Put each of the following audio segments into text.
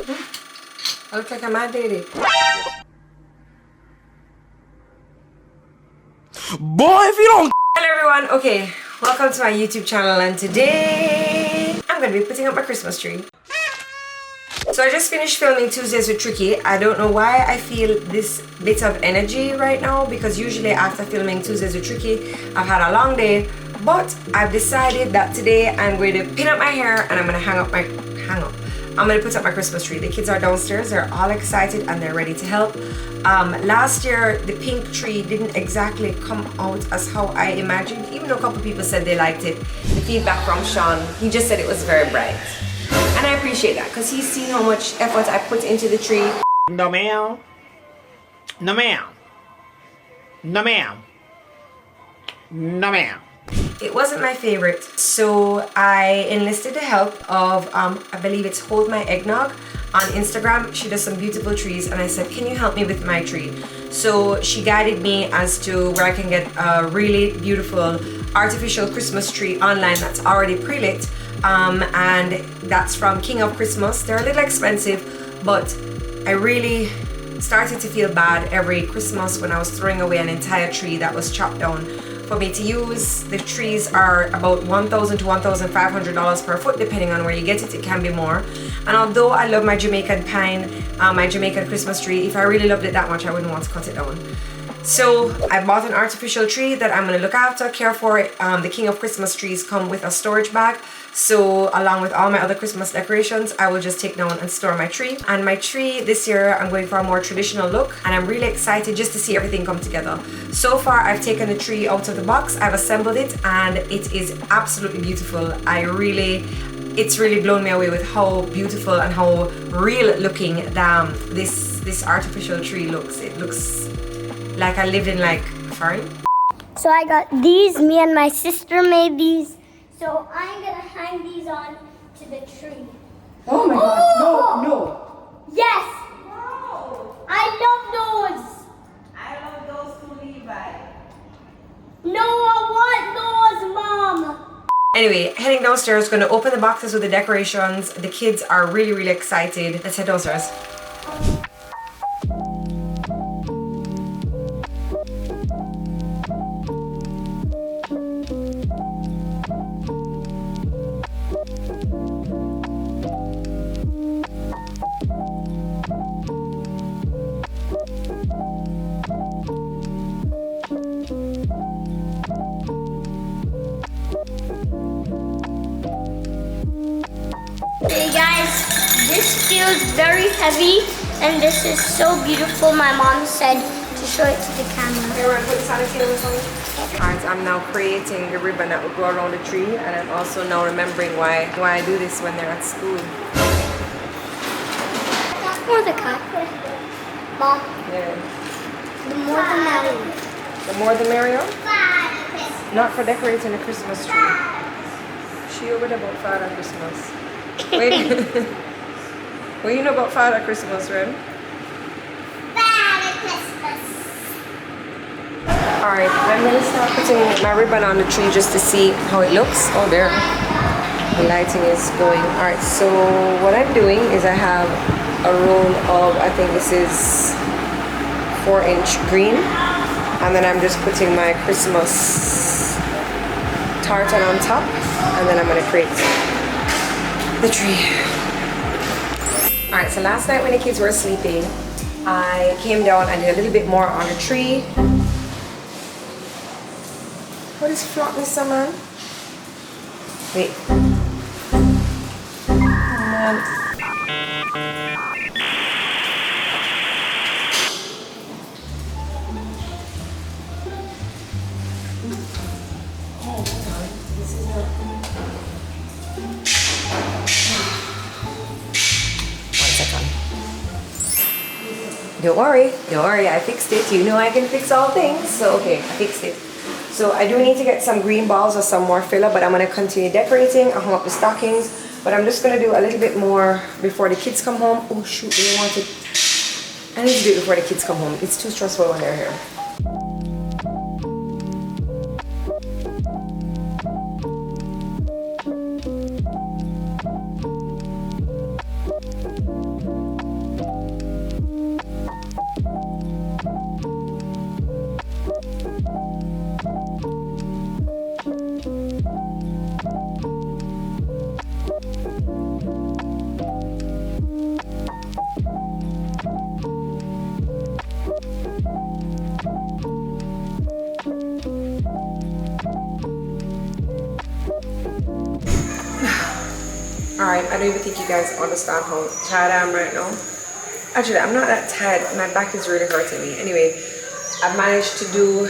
I look like a mad lady. Boy, if you don't. Hello everyone, okay, welcome to my YouTube channel, and today I'm gonna be putting up my Christmas tree. So I just finished filming Tuesdays with Tricky. I don't know why I feel this bit of energy right now, because usually after filming Tuesdays with Tricky, I've had a long day, but I've decided that today I'm going to pin up my hair and I'm gonna I'm gonna put up my Christmas tree. The kids are downstairs, they're all excited and they're ready to help. Last year, the pink tree didn't exactly come out as how I imagined, even though a couple people said they liked it. The feedback from Sean, he just said it was very bright. And I appreciate that, because he's seen how much effort I put into the tree. No ma'am. No ma'am. No ma'am. No ma'am. It wasn't my favorite, so I enlisted the help of, I believe it's Hold My Eggnog on Instagram. She does some beautiful trees, and I said, can you help me with my tree? So she guided me as to where I can get a really beautiful artificial Christmas tree online that's already pre-lit, and that's from King of Christmas. They're a little expensive, but I really started to feel bad every Christmas when I was throwing away an entire tree that was chopped down for me to use. The trees are about $1,000 to $1,500 per foot, depending on where you get it. It can be more. And although I love my Jamaican pine, my Jamaican Christmas tree, if I really loved it that much, I wouldn't want to cut it down. So I bought an artificial tree that I'm going to look after, care for it. The King of Christmas trees come with a storage bag. So along with all my other Christmas decorations, I will just take down and store my tree. And my tree this year, I'm going for a more traditional look, and I'm really excited just to see everything come together. So far, I've taken the tree out of the box, I've assembled it, and it is absolutely beautiful. It's really blown me away with how beautiful and how real looking this artificial tree looks. It looks like I lived in foreign. So I got these, me and my sister made these. So I'm gonna hang these on to the tree. Oh my God, no. Yes! No. I love those! I love those too, Levi. No, I want those, Mom! Anyway, heading downstairs, gonna open the boxes with the decorations. The kids are really, really excited. Let's head downstairs. Hey guys, this feels very heavy and this is so beautiful. My mom said to show it to the camera. Here, we're putting sanitary for me. Alright, I'm now creating the ribbon that will go around the tree, and I'm also now remembering why I do this when they're at school. Or the cut. Mom, Yeah. the more the merrier. The more the merrier? Not for decorating the Christmas tree. She over there about Father Christmas. Wait. What do you know about Father Christmas, Ren? Father Christmas. Alright, I'm going to start putting my ribbon on the tree just to see how it looks. Oh, there. The lighting is going. Alright, so what I'm doing is I have a roll of, I think this is 4-inch green. And then I'm just putting my Christmas tartan on top. And then I'm going to create the tree. Alright, so last night when the kids were sleeping, I came down and did a little bit more on the tree. What is flop, Mr. Man? Wait. Don't worry, I fixed it. You know I can fix all things. So okay, I fixed it. So I do need to get some green balls or some more filler, but I'm gonna continue decorating. I'll hang up the stockings, but I'm just gonna do a little bit more before the kids come home. Oh shoot, they want it. I need to do it before the kids come home. It's too stressful when they're here. don't even think you guys understand how tired I am right now. Actually, I'm not that tired. My back is really hurting me. Anyway, I've managed to do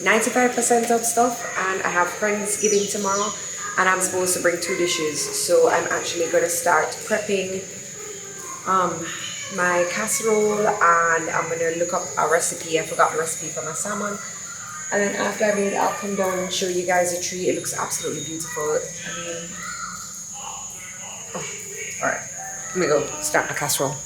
95% of stuff, and I have Friendsgiving tomorrow, and I'm supposed to bring 2 dishes. So I'm actually going to start prepping my casserole, and I'm going to look up a recipe. I forgot the recipe for my salmon. And then after I made it, I'll come down and show you guys the tree. It looks absolutely beautiful. I mean, alright, let me go start my casserole.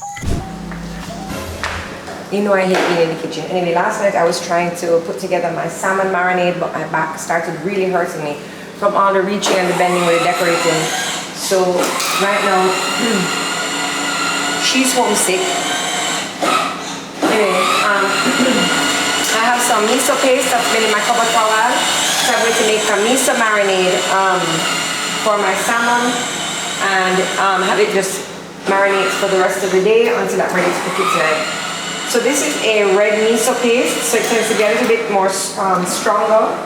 You know I hate being in the kitchen. Anyway, last night I was trying to put together my salmon marinade, but my back started really hurting me from all the reaching and the bending with the decorating. So right now, she's homesick. Anyway, I have some miso paste that's been in my cupboard for a while. So I'm going to make a miso marinade for my salmon and have it just marinate for the rest of the day until I'm ready to cook it tonight. So this is a red miso paste, so it tends to be a little bit more stronger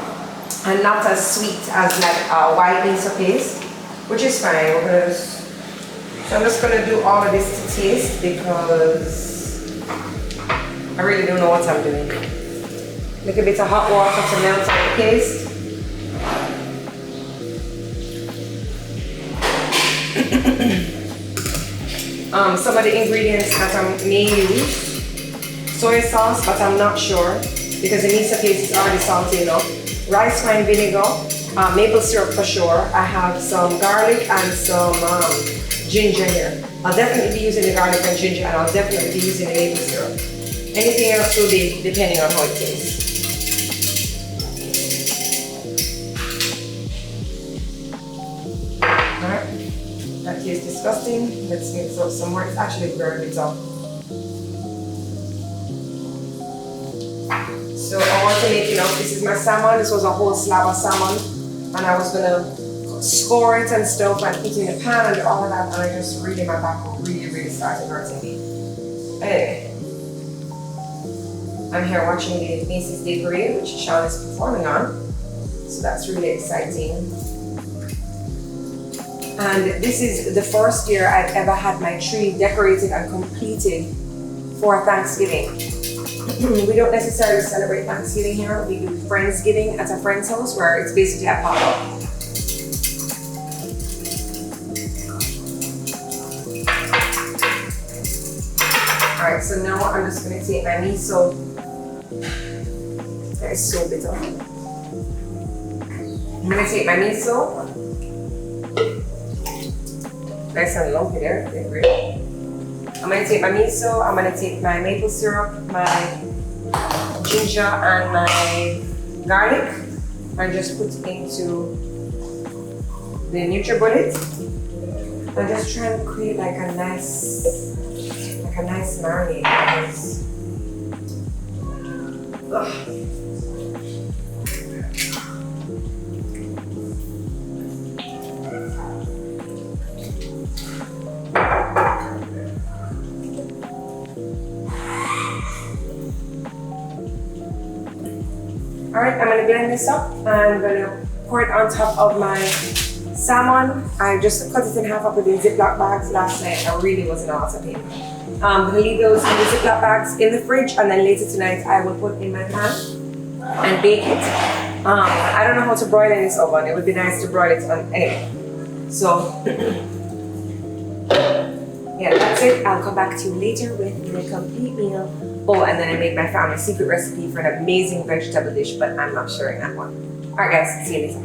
and not as sweet as like white miso paste, which is fine. So I'm just gonna do all of this to taste because I really don't know what I'm doing. Little bit of hot water to melt on the paste. Some of the ingredients that I may use: soy sauce, but I'm not sure because the miso paste is already salty enough. Rice wine vinegar, maple syrup for sure. I have some garlic and some ginger here. I'll definitely be using the garlic and ginger, and I'll definitely be using the maple syrup. Anything else will be depending on how it tastes. Alright, that tastes disgusting. Let's mix up some more. It's actually very bitter. So I want to make enough. This is my salmon. This was a whole slab of salmon, and I was gonna score it and stuff and put it in the pan and all of that, and I just really, my back really started hurting me. Anyway, I'm here watching the Macy's Day Parade, which Sean is performing on, so that's really exciting. And this is the first year I've ever had my tree decorated and completed for Thanksgiving. We don't necessarily celebrate Thanksgiving here. We do Friendsgiving at a friend's house where it's basically a pop-up. Alright, so now I'm just going to take my miso. That is so bitter. I'm going to take my miso. Nice and lumpy there. Okay, great. I'm going to take my miso, I'm going to take my maple syrup, my ginger and my garlic and just put into the NutriBullet and just try and create like a nice marinade because Alright, I'm going to blend this up and I'm going to pour it on top of my salmon. I just cut it in half up with the Ziploc bags last night. I really was in a lot of pain. I'm going to leave those in the Ziploc bags in the fridge, and then later tonight I will put in my pan and bake it. I don't know how to broil in this oven. It would be nice to broil it on anyway. So yeah, that's it. I'll come back to you later with the complete meal. Oh, and then I made my family secret recipe for an amazing vegetable dish, but I'm not sharing that one. Alright guys, see you later.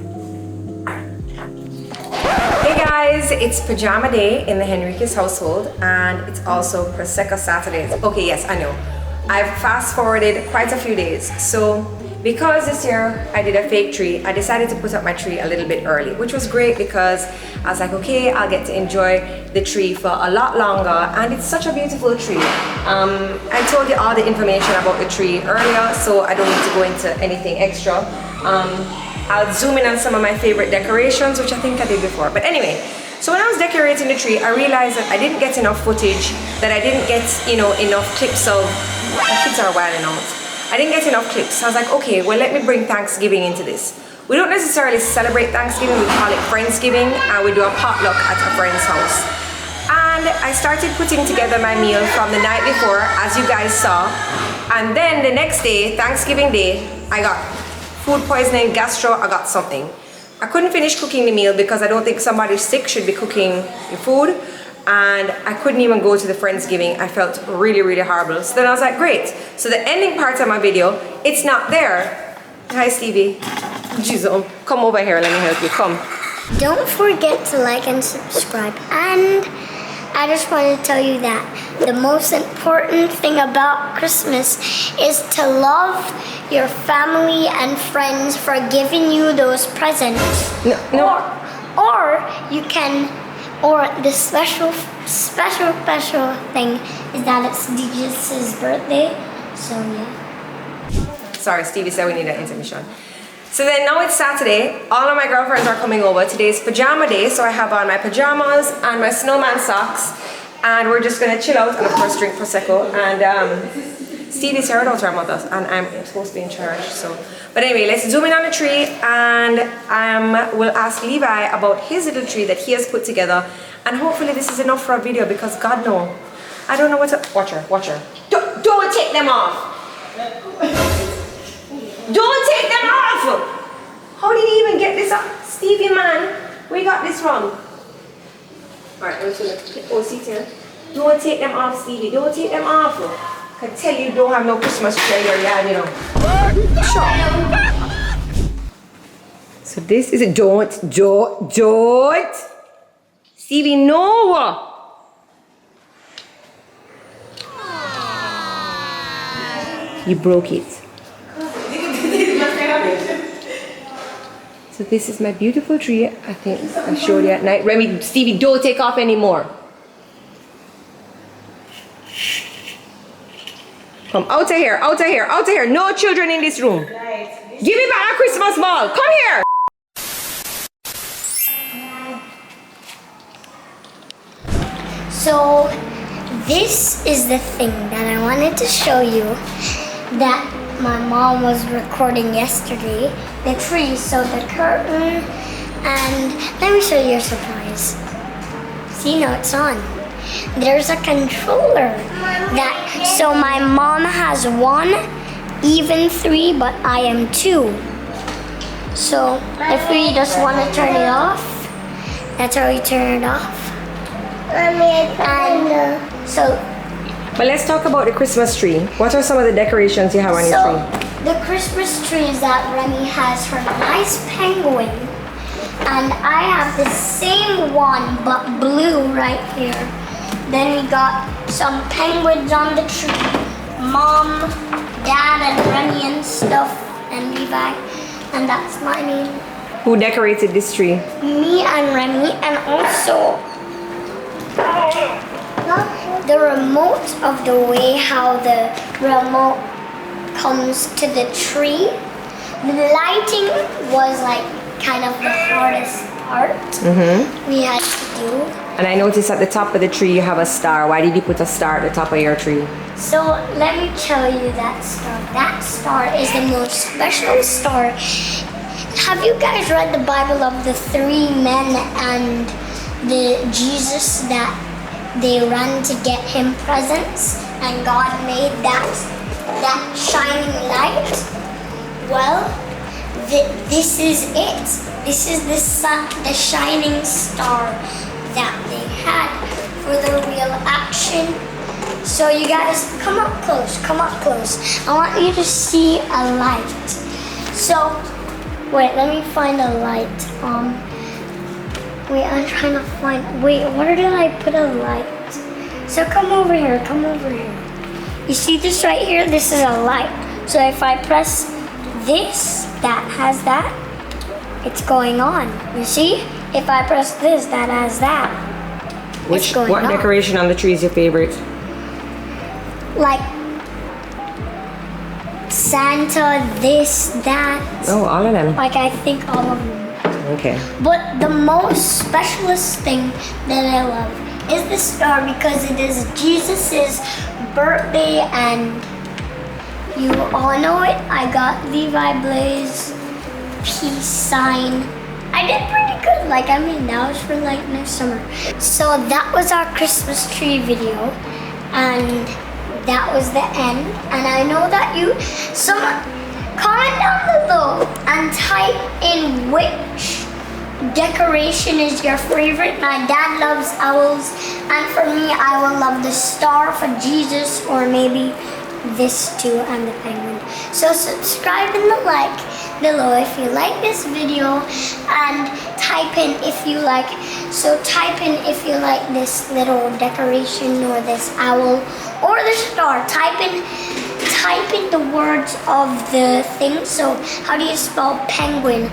Hey guys, it's pajama day in the Henriquez household, and it's also Prosecco Saturdays. Okay, yes, I know. I've fast forwarded quite a few days. So because this year I did a fake tree, I decided to put up my tree a little bit early, which was great because I was like, okay, I'll get to enjoy the tree for a lot longer, and it's such a beautiful tree. I told you all the information about the tree earlier, so I don't need to go into anything extra. I'll zoom in on some of my favorite decorations, which I think I did before. But anyway, so when I was decorating the tree, I realized that I didn't get enough footage, that I didn't get, enough clips of, my kids are wilding out. I didn't get enough clips. So I was like, okay, well, let me bring Thanksgiving into this. We don't necessarily celebrate Thanksgiving, we call it Friendsgiving, and we do a potluck at a friend's house. And I started putting together my meal from the night before, as you guys saw. And then the next day, Thanksgiving Day, I got food poisoning, gastro, I got something. I couldn't finish cooking the meal because I don't think somebody sick should be cooking your food. And I couldn't even go to the Friendsgiving. I felt really, really horrible. So then I was like, great. So the ending part of my video, it's not there. Hi, Stevie. Jesus, come over here, let me help you, come. Don't forget to like and subscribe. And I just want to tell you that the most important thing about Christmas is to love your family and friends for giving you those presents. No. Or you can, or the special thing is that it's Jesus' birthday. So yeah. Sorry, Stevie said we need an intermission. So then now it's Saturday, all of my girlfriends are coming over. Today's pajama day, so I have on my pajamas and my snowman socks, and we're just gonna chill out and of course drink Prosecco. And Stevie's here without her mother, and I'm supposed to be in charge. So, but anyway, let's zoom in on the tree, and we'll ask Levi about his little tree that he has put together, and hopefully this is enough for a video because God knows, I don't know what to. Watch her. Don't take them off. Don't take them off! How did he even get this up? Stevie, man, we got this wrong. Alright, I'm just gonna put OC here. Don't take them off, Stevie. Don't take them off. I can tell you don't have no Christmas tree in your yard, you know. Sure. So this is a don't. Stevie, no! You broke it. So this is my beautiful tree. I think I showed you at night. Remy, Stevie, don't take off anymore. Come out of here. No children in this room. Give me back a Christmas ball. Come here. So this is the thing that I wanted to show you that my mom was recording yesterday. The tree, so the curtain, and let me show you a surprise. See, now it's on. There's a controller so my mom has 1, even 3, but I am 2. So if we just want to turn it off, that's how we turn it off. And so. But let's talk about the Christmas tree. What are some of the decorations you have on your tree? The Christmas tree is that Remy has her nice penguin, and I have the same one but blue right here. Then we got some penguins on the tree, Mom, Dad, and Remy and stuff, and Levi, and that's my name. Who decorated this tree? Me and Remy, and also the remote of the way how the remote comes to the tree. The lighting was like kind of the hardest part we had to do. And I noticed at the top of the tree you have a star. Why did you put a star at the top of your tree? So let me tell you that star. That star is the most special star. Have you guys read the Bible of the 3 men and the Jesus that they ran to get him presents, and God made that shining light? Well, this is it. This is the shining star that they had for the real action. So you guys, come up close. I want you to see a light. So, wait, let me find a light. Wait, I'm trying to find, where did I put a light? So come over here. You see this right here? This is a light. So if I press this, that has that, it's going on. You see? If I press this, that has that. What decoration on the tree is your favorite? Like Santa, this, that. Oh, all of them. Like I think all of them. Okay. But the most specialist thing that I love is the star because it is Jesus' birthday, and you all know it. I got Levi Blaze peace sign. I did pretty good. That was for next summer. So that was our Christmas tree video, and that was the end. And I know that comment down below and type in which decoration is your favorite. My dad loves owls, and for me, I will love the star for Jesus, or maybe this too, and the penguin. So subscribe and like below if you like this video, and type in if you like this little decoration, or this owl, or the star. Type in the words of the thing. So how do you spell penguin?